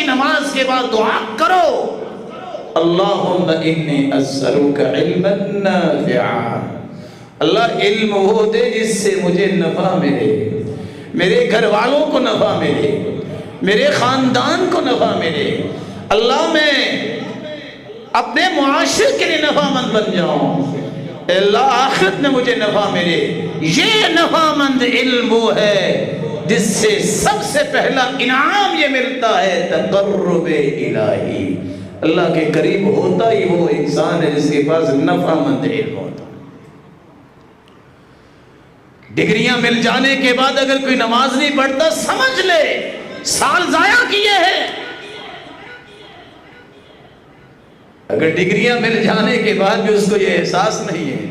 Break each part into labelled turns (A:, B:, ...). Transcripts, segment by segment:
A: نماز کے بعد دعا کرو، اللہم انی اسألک علما نافعا، اللہ علم وہ دے جس سے مجھے نفع ملے، میرے گھر والوں کو نفع ملے، میرے خاندان کو نفع ملے، اللہ میں اپنے معاشرے کے لیے نفع مند بن جاؤں، اے اللہ آخرت میں مجھے نفع ملے۔ یہ نفع مند علم وہ ہے جس سے سب سے پہلا انعام یہ ملتا ہے تقرب الہی، اللہ کے قریب ہوتا ہی وہ انسان ہے جس کے پاس نفع مند علم ہوتا۔ ڈگریاں مل جانے کے بعد اگر کوئی نماز نہیں پڑھتا سمجھ لے سال ضائع کیے ہیں۔ اگر ڈگریاں مل جانے کے بعد بھی اس کو یہ احساس نہیں ہے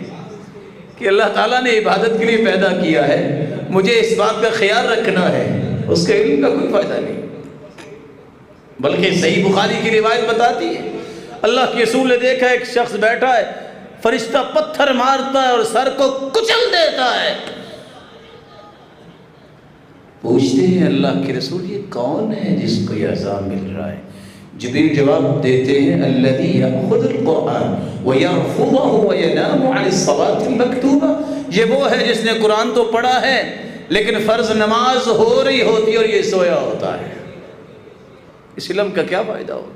A: کہ اللہ تعالیٰ نے عبادت کے لیے پیدا کیا ہے، مجھے اس بات کا خیال رکھنا ہے، اس کے علم کا کوئی فائدہ نہیں۔ بلکہ صحیح بخاری کی روایت بتاتی ہے اللہ کے رسول نے دیکھا ایک شخص بیٹھا ہے، فرشتہ پتھر مارتا ہے اور سر کو کچل دیتا ہے۔ پوچھتے ہیں اللہ کے رسول یہ کون ہے جس کو یہ عذاب مل رہا ہے؟ جبریل جواب دیتے ہیں الذی یأخذ القرآن ویرفضہ وینام عن الصلاة المکتوبہ، یہ وہ ہے جس نے قرآن تو پڑھا ہے لیکن فرض نماز ہو رہی ہوتی ہے اور یہ سویا ہوتا ہے، اس علم کا کیا فائدہ ہوگا؟